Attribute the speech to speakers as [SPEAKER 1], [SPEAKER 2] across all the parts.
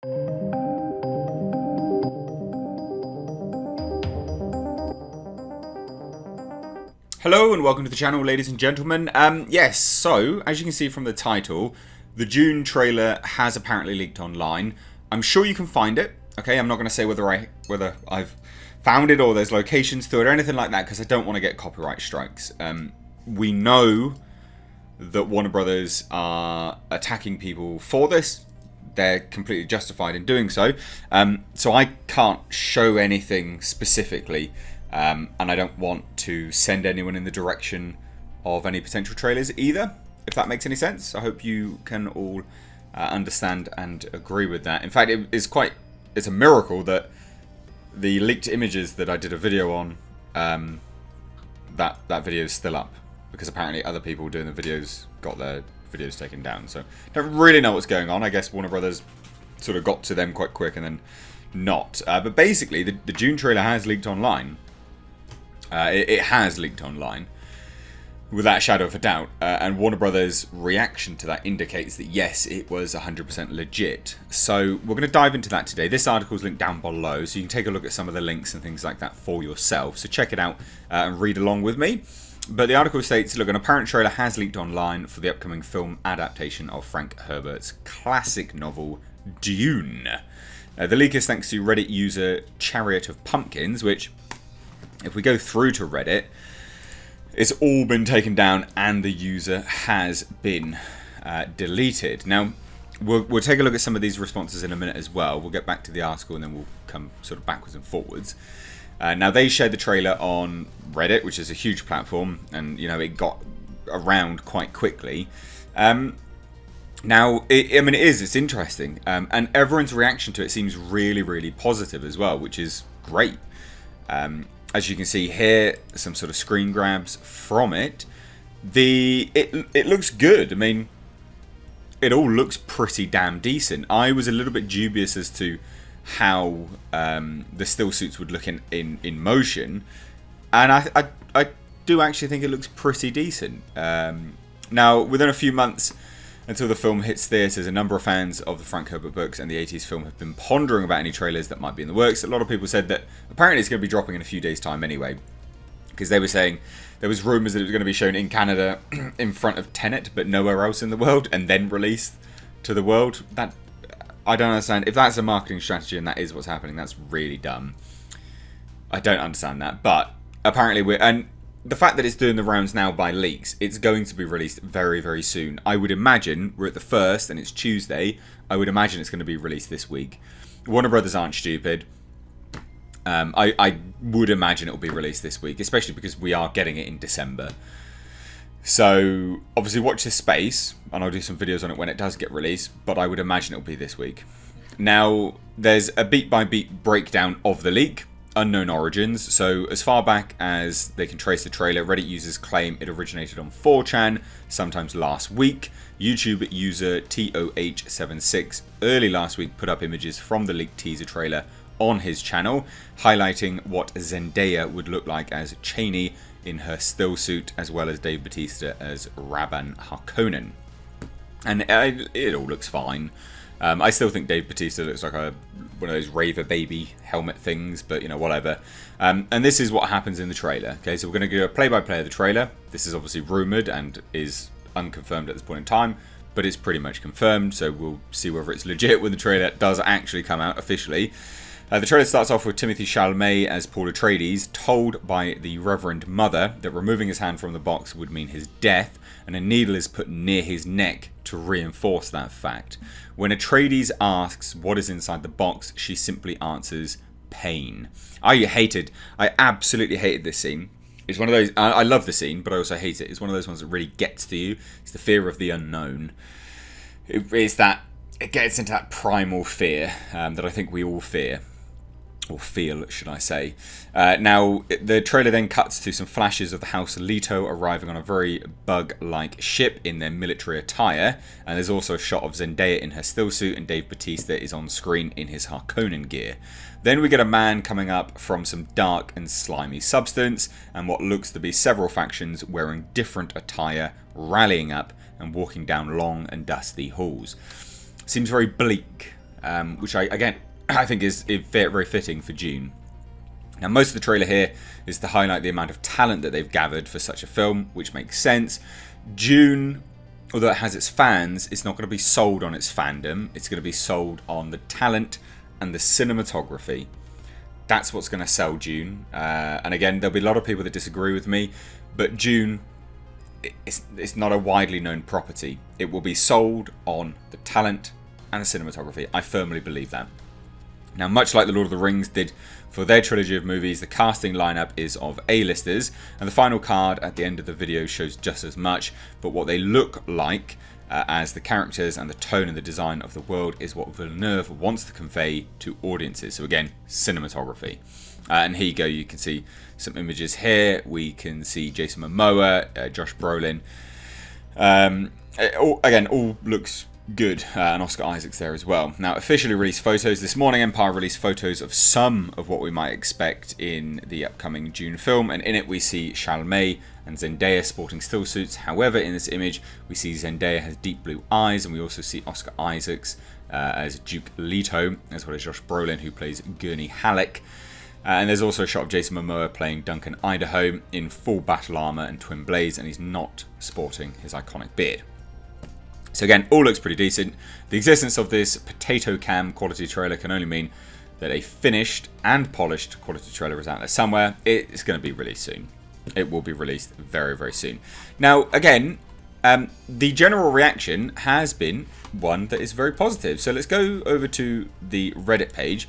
[SPEAKER 1] Hello and welcome to the channel, ladies and gentlemen. Yes, so as you can see from the title, the Dune trailer has apparently leaked online. I'm sure you can find it. Okay, I'm not going to say whether I've found it or there's locations to it or anything like that because I don't want to get copyright strikes. We know that Warner Brothers are attacking people for this. They're completely justified in doing so. So I can't show anything specifically. And I don't want to send anyone in the direction of any potential trailers either, if that makes any sense. I hope you can all understand and agree with that. In fact, it's a miracle that the leaked images that I did a video on, that video is still up, because apparently other people doing the videos got their videos taken down. So don't really know what's going on. I guess Warner Brothers sort of got to them quite quick and then not. But basically, the Dune trailer has leaked online. It has leaked online, without a shadow of a doubt, and Warner Brothers' reaction to that indicates that yes, it was 100% legit. So we're going to dive into that today. This article is linked down below, so you can take a look at some of the links and things like that for yourself. So check it out and read along with me. But the article states, look, an apparent trailer has leaked online for the upcoming film adaptation of Frank Herbert's classic novel, Dune. The leak is thanks to Reddit user Chariot of Pumpkins, which, if we go through to Reddit, it's all been taken down and the user has been deleted. Now, we'll take a look at some of these responses in a minute as well. We'll get back to the article and then we'll come sort of backwards and forwards. Now, they shared the trailer on Reddit, which is a huge platform, and, you know, it got around quite quickly. Now, it's interesting, and everyone's reaction to it seems really, really positive as well, which is great. As you can see here, some sort of screen grabs from it. It looks good. I mean, it all looks pretty damn decent. I was a little bit dubious as to how the still suits would look in motion, and I do actually think it looks pretty decent. Now, within a few months until the film hits theatres, a number of fans of the Frank Herbert books and the 80s film have been pondering about any trailers that might be in the works. A lot of people said that apparently it's going to be dropping in a few days' time anyway, because they were saying there was rumours that it was going to be shown in Canada in front of Tenet, but nowhere else in the world, and then released to the world. That, I don't understand. If that's a marketing strategy and that is what's happening, that's really dumb. I don't understand that, but apparently and the fact that it's doing the rounds now by leaks, it's going to be released very, very soon. I would imagine, we're at the 1st and it's Tuesday, I would imagine it's going to be released this week. Warner Brothers aren't stupid. I would imagine it will be released this week, especially because we are getting it in December. So, obviously watch this space, and I'll do some videos on it when it does get released, but I would imagine it will be this week. Now, there's a beat-by-beat breakdown of the leak. Unknown origins. So as far back as they can trace the trailer, Reddit users claim it originated on 4chan, sometimes last week. YouTube user TOH76 early last week put up images from the leaked teaser trailer on his channel, highlighting what Zendaya would look like as Chani in her still suit, as well as Dave Bautista as Rabban Harkonnen. And it all looks fine. I still think Dave Bautista looks like one of those Raver Baby helmet things, but, you know, whatever. And this is what happens in the trailer. Okay, so we're going to do a play-by-play of the trailer. This is obviously rumoured and is unconfirmed at this point in time, but it's pretty much confirmed, so we'll see whether it's legit when the trailer does actually come out officially. The trailer starts off with Timothée Chalamet as Paul Atreides, told by the Reverend Mother that removing his hand from the box would mean his death, and a needle is put near his neck to reinforce that fact. When Atreides asks what is inside the box, she simply answers, pain. I absolutely hated this scene. It's one of those, I love the scene, but I also hate it. It's one of those ones that really gets to you. It's the fear of the unknown. It gets into that primal fear that I think we all fear. Or feel, should I say. Now, the trailer then cuts to some flashes of the House Leto arriving on a very bug-like ship in their military attire. And there's also a shot of Zendaya in her still suit, and Dave Bautista is on screen in his Harkonnen gear. Then we get a man coming up from some dark and slimy substance, and what looks to be several factions wearing different attire, rallying up and walking down long and dusty halls. Seems very bleak. which I think is very fitting for Dune. Now, most of the trailer here is to highlight the amount of talent that they've gathered for such a film, which makes sense. Dune, although it has its fans, it's not going to be sold on its fandom. It's going to be sold on the talent and the cinematography. That's what's going to sell Dune. And again, there'll be a lot of people that disagree with me, but Dune, it's not a widely known property. It will be sold on the talent and the cinematography. I firmly believe that. Now, much like The Lord of the Rings did for their trilogy of movies, the casting lineup is of A-listers, and the final card at the end of the video shows just as much, but what they look like as the characters and the tone and the design of the world is what Villeneuve wants to convey to audiences. So again, cinematography. And here you go, you can see some images here. We can see Jason Momoa, Josh Brolin. All looks good, and Oscar Isaac's there as well. Now, officially released photos. This morning, Empire released photos of some of what we might expect in the upcoming Dune film, and in it we see Chalamet and Zendaya sporting still suits. However, in this image, we see Zendaya has deep blue eyes, and we also see Oscar Isaacs as Duke Leto, as well as Josh Brolin, who plays Gurney Halleck. And there's also a shot of Jason Momoa playing Duncan Idaho in full battle armor and twin blades, and he's not sporting his iconic beard. So again, all looks pretty decent. The existence of this potato cam quality trailer can only mean that a finished and polished quality trailer is out there somewhere. It's going to be released soon. It will be released very, very soon. Now, again, the general reaction has been one that is very positive. So let's go over to the Reddit page,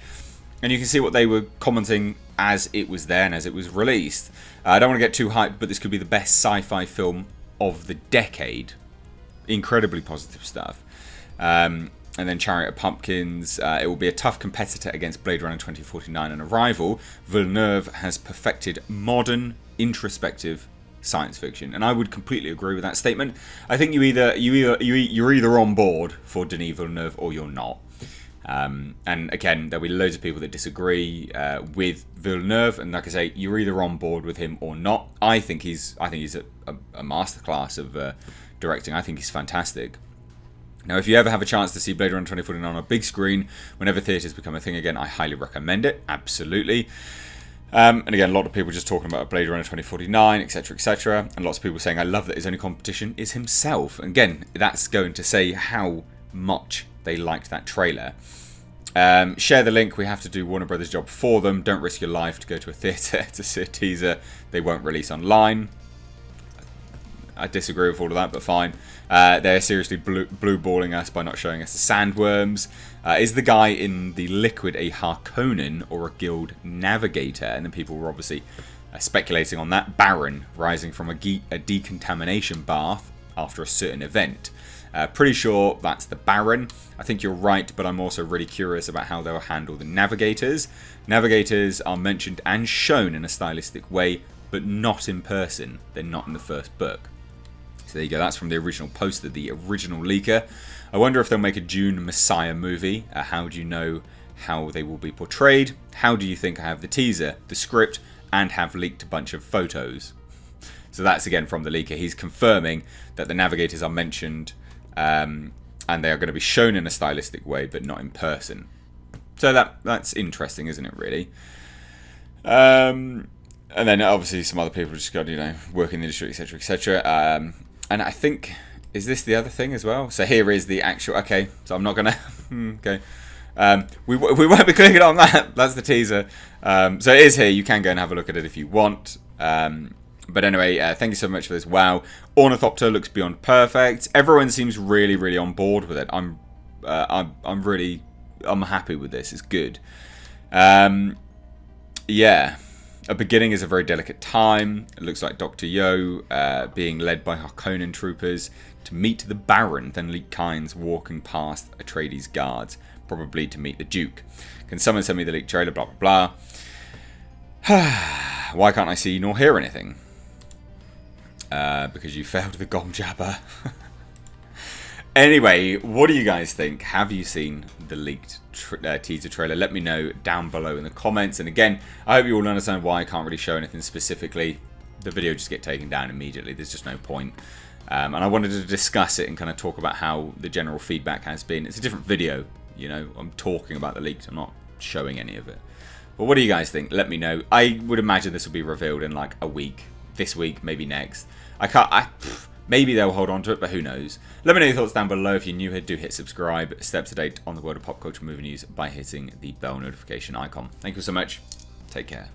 [SPEAKER 1] and you can see what they were commenting as it was there and as it was released. I don't want to get too hyped, but this could be the best sci-fi film of the decade. Incredibly positive stuff. And then Chariot of Pumpkins. It will be a tough competitor against Blade Runner 2049 and Arrival. Villeneuve has perfected modern, introspective science fiction, and I would completely agree with that statement. I think you're either on board for Denis Villeneuve or you're not. And again, there'll be loads of people that disagree with Villeneuve, and like I say, you're either on board with him or not. I think he's a masterclass of directing. I think he's fantastic. Now, if you ever have a chance to see Blade Runner 2049 on a big screen, whenever theatres become a thing again, I highly recommend it. Absolutely. And again, a lot of people just talking about Blade Runner 2049, etc., etc. And lots of people saying, I love that his only competition is himself. And again, that's going to say how much they liked that trailer. Share the link. We have to do Warner Brothers' job for them. Don't risk your life to go to a theatre to see a teaser they won't release online. I disagree with all of that, but fine. They're seriously blue-balling us by not showing us the sandworms. Is the guy in the liquid a Harkonnen or a guild navigator? And then people were obviously speculating on that. Baron rising from a decontamination bath after a certain event. Pretty sure that's the Baron. I think you're right, but I'm also really curious about how they'll handle the navigators. Navigators are mentioned and shown in a stylistic way, but not in person. They're not in the first book. So there you go, that's from the original poster, the original leaker. I wonder if they'll make a Dune Messiah movie. How do you know how they will be portrayed? How do you think I have the teaser, the script, and have leaked a bunch of photos? So that's again from the leaker. He's confirming that the navigators are mentioned and they are going to be shown in a stylistic way, but not in person. So that's interesting, isn't it, really? And then obviously some other people just got, work in the industry, etc., etc. And I think, is this the other thing as well? So here is the actual, okay, so I'm not going to, okay. We won't be clicking on that. That's the teaser. So it is here. You can go and have a look at it if you want. But anyway, thank you so much for this. Wow. Ornithopter looks beyond perfect. Everyone seems really, really on board with it. I'm happy with this. It's good. Yeah. A beginning is a very delicate time. It looks like Dr. Yo being led by Harkonnen troopers to meet the Baron, then Leet Kynes walking past Atreides guards, probably to meet the Duke. Can someone send me the leaked trailer? Blah, blah, blah. Why can't I see nor hear anything? Because you failed the Gom Jabber. Anyway, what do you guys think? Have you seen the leaked teaser trailer? Let me know down below in the comments. And again, I hope you all understand why I can't really show anything specifically. The video just get taken down immediately. There's just no point. And I wanted to discuss it and kind of talk about how the general feedback has been. It's a different video. You know, I'm talking about the leaks. I'm not showing any of it. But what do you guys think? Let me know. I would imagine this will be revealed in like a week. This week, maybe next. Maybe they'll hold on to it, but who knows? Let me know your thoughts down below. If you're new here, do hit subscribe. Stay up to date on the world of pop culture movie news by hitting the bell notification icon. Thank you so much. Take care.